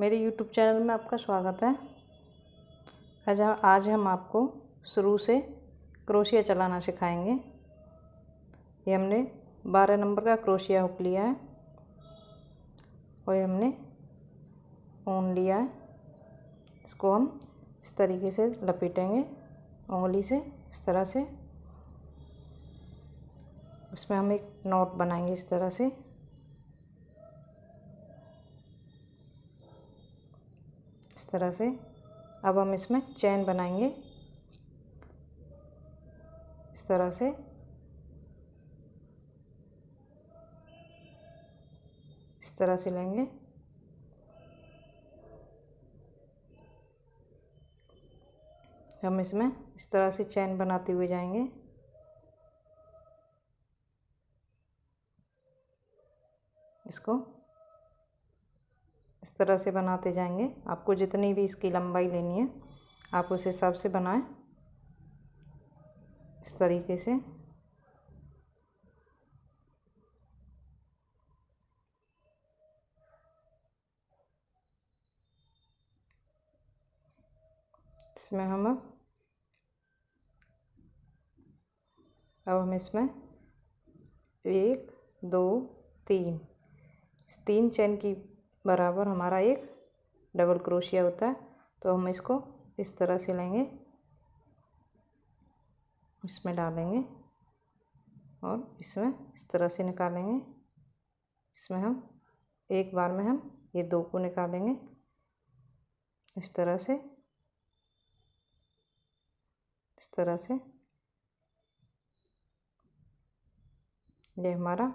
मेरे YouTube channel में आपका स्वागत है। आज हम आपको शुरू से क्रोशिया चलाना सिखाएंगे। ये हमने 12 नंबर का क्रोशिया हुक लिया है और ये हमने ऊन लिया है। इसको हम इस तरीके से लपेटेंगे उंगली से, इस तरह से। उसमें हम एक नॉट बनाएंगे इस तरह से। इस तरह से अब हम इसमें चैन बनाएंगे इस तरह से। इस तरह से लेंगे। हम इसमें इस तरह से चैन बनाते हुए जाएंगे। इसको इस तरह से बनाते जाएंगे। आपको जितनी भी इसकी लंबाई लेनी है आप उस हिसाब से बनाएं इस तरीके से। इसमें हम अब हम इसमें 1 2 3 इस 3 चैन की बराबर हमारा एक डबल क्रोशिया होता है। तो हम इसको इस तरह से लेंगे, इसमें डालेंगे और इसमें इस तरह से निकालेंगे। इसमें हम एक बार में हम ये 2 को निकालेंगे इस तरह से। इस तरह से ये हमारा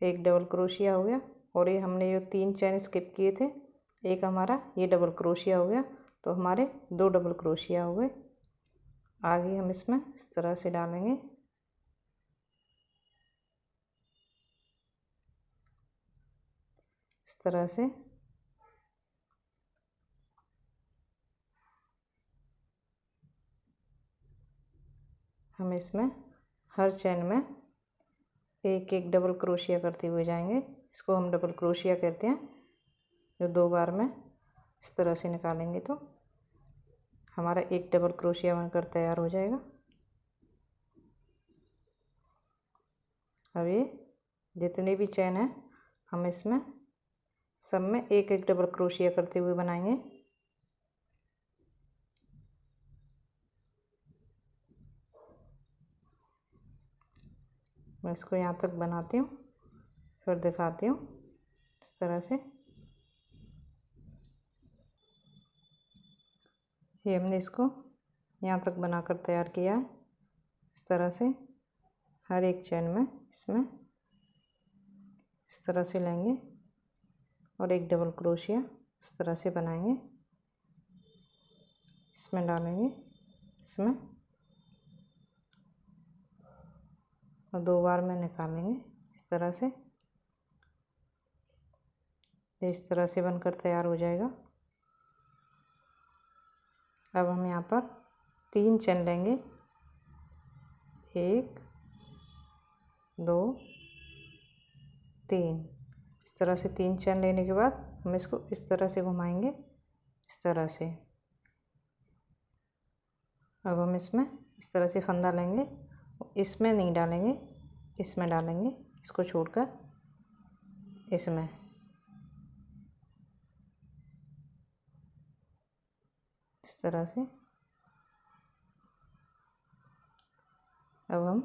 एक डबल क्रोशिया हो गया। और ये हमने जो 3 चैन स्किप किए थे, एक हमारा ये डबल क्रोशिया हो गया। तो हमारे 2 डबल क्रोशिया हो गए। आगे हम इसमें इस तरह से डालेंगे। इस तरह से हम इसमें हर चैन में एक एक डबल क्रोशिया करते हुए जाएंगे। इसको हम डबल क्रोशिया कहते हैं। जो 2 बार में इस तरह से निकालेंगे तो हमारा एक डबल क्रोशिया बनकर तैयार हो जाएगा। अब ये जितने भी चैन हैं हम इसमें सब में एक एक डबल क्रोशिया करते हुए बनाएंगे। मैं इसको यहाँ तक बनाती हूँ, फिर दिखाती हूँ। इस तरह से ये हमने इसको यहाँ तक बनाकर तैयार किया है। इस तरह से हर एक चैन में इसमें इस तरह से लेंगे और एक डबल क्रोशिया इस तरह से बनाएंगे। इसमें डालेंगे, इसमें और 2 बार में निकालेंगे इस तरह से। इस तरह से बनकर तैयार हो जाएगा। अब हम यहाँ पर 3 चैन लेंगे, 1 2 3। इस तरह से 3 चैन लेने के बाद हम इसको इस तरह से घुमाएंगे इस तरह से। अब हम इसमें इस तरह से फंदा लेंगे। इसमें नहीं डालेंगे, इसमें डालेंगे, इसको छोड़कर इसमें। इस तरह से अब हम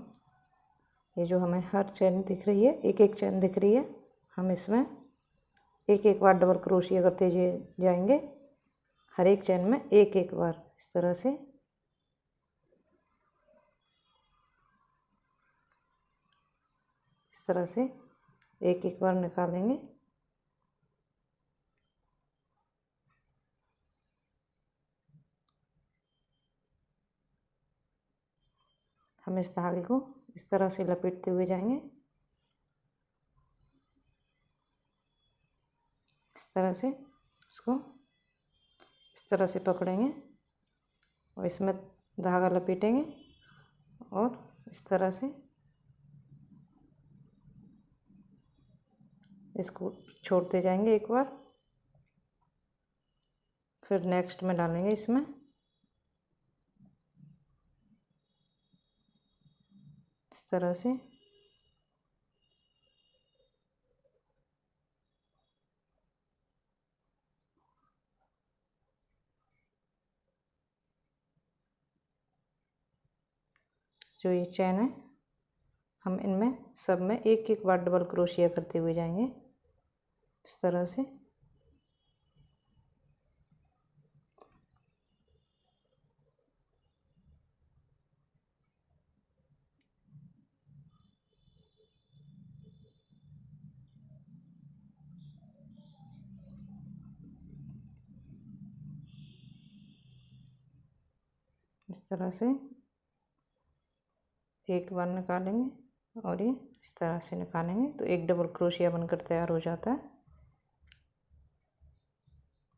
ये जो हमें हर चैन दिख रही है, एक एक चैन दिख रही है, हम इसमें एक एक बार डबल क्रोशिया करते जाएंगे। हर एक चैन में एक एक बार इस तरह से। इस तरह से एक एक बार निकालेंगे। हम इस धागे को इस तरह से लपेटते हुए जाएंगे। इस तरह से इसको इस तरह से पकड़ेंगे और इसमें धागा लपेटेंगे और इस तरह से इसको छोड़ते जाएंगे एक बार। फिर नेक्स्ट में डालेंगे इसमें इस तरह से जो ये चैन है हम इनमें सब में एक एक बार डबल क्रोशिया करते हुए जाएंगे इस तरह से। इस तरह से एक बार निकालेंगे और ये इस तरह से निकालेंगे तो एक डबल क्रोशिया बनकर तैयार हो जाता है।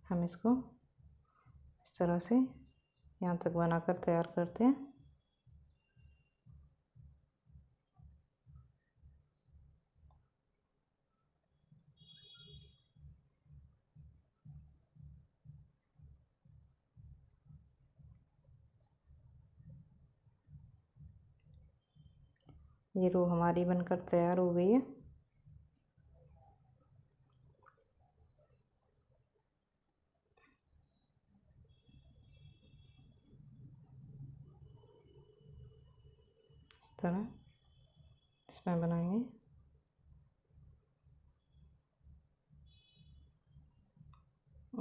हम इसको इस तरह से यहाँ तक बनाकर तैयार करते हैं। ये रो हमारी बनकर तैयार हो गई है। इस तरह इसमें बनाएंगे।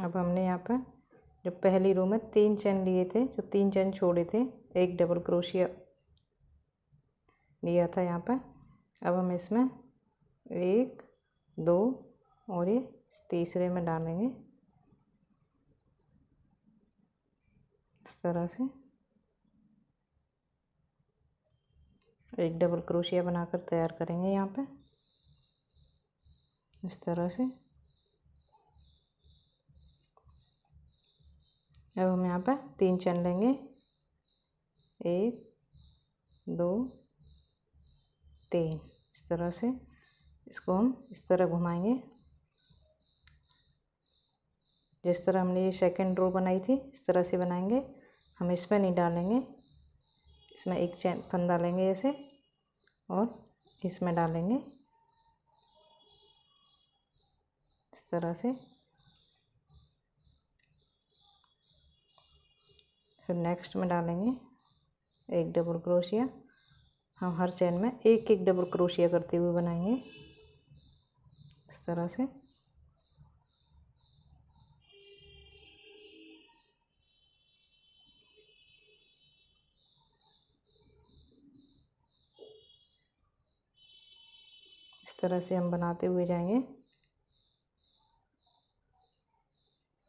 अब हमने यहाँ पर जो पहली रो में 3 चैन लिए थे, जो 3 चैन छोड़े थे, एक डबल क्रोशिया लिया था यहाँ पर। अब हम इसमें 1 2 और ये तीसरे में डालेंगे इस तरह से। एक डबल क्रोशिया बनाकर तैयार करेंगे यहाँ पे इस तरह से। अब हम यहाँ पर 3 चैन लेंगे, 1 2 3 इस तरह से। इसको हम इस तरह घुमाएंगे जिस तरह हमने ये सेकंड रो बनाई थी इस तरह से बनाएंगे। हम इसमें नहीं डालेंगे, इसमें एक चैन फंदा लेंगे ऐसे और इसमें डालेंगे इस तरह से। फिर नेक्स्ट में डालेंगे एक डबल क्रोशिया। हम हर चैन में एक एक डबल क्रोशिया करते हुए बनाएंगे इस तरह से। इस तरह से हम बनाते हुए जाएंगे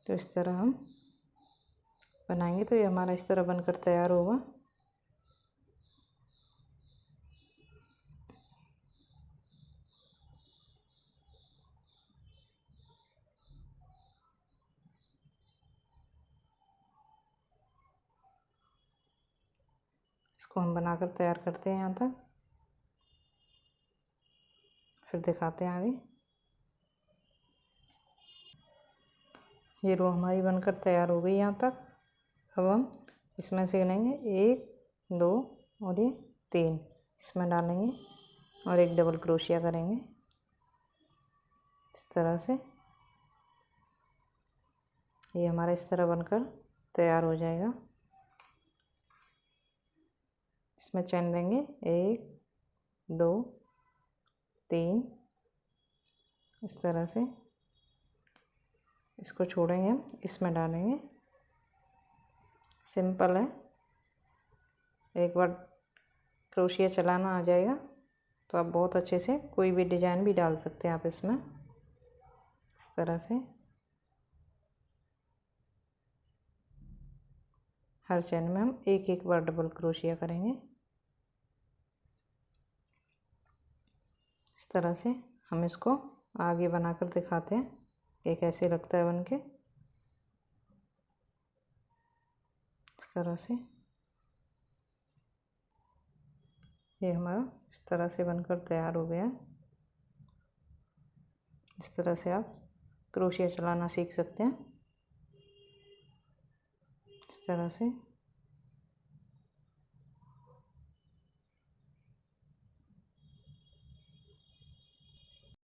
तो इस तरह हम बनाएंगे तो ये हमारा इस तरह बनकर तैयार होगा। इसको हम बनाकर तैयार करते हैं यहाँ तक, फिर दिखाते हैं आगे। ये रो हमारी बनकर तैयार हो गई यहाँ तक। अब हम इसमें से गिनेंगे 1 2 और ये 3 इसमें डालेंगे और एक डबल क्रोशिया करेंगे इस तरह से। ये हमारा इस तरह बनकर तैयार हो जाएगा। इसमें चैन लेंगे 1 2 3 इस तरह से। इसको छोड़ेंगे हम, इसमें डालेंगे। सिंपल है, एक बार क्रोशिया चलाना आ जाएगा तो आप बहुत अच्छे से कोई भी डिजाइन भी डाल सकते हैं आप इसमें इस तरह से। हर चैन में हम एक एक बार डबल क्रोशिया करेंगे इस तरह से। हम इसको आगे बनाकर दिखाते हैं कि कैसे लगता है बनके इस तरह से। ये हमारा इस तरह से बनकर तैयार हो गया। इस तरह से आप क्रोशिया चलाना सीख सकते हैं। इस तरह से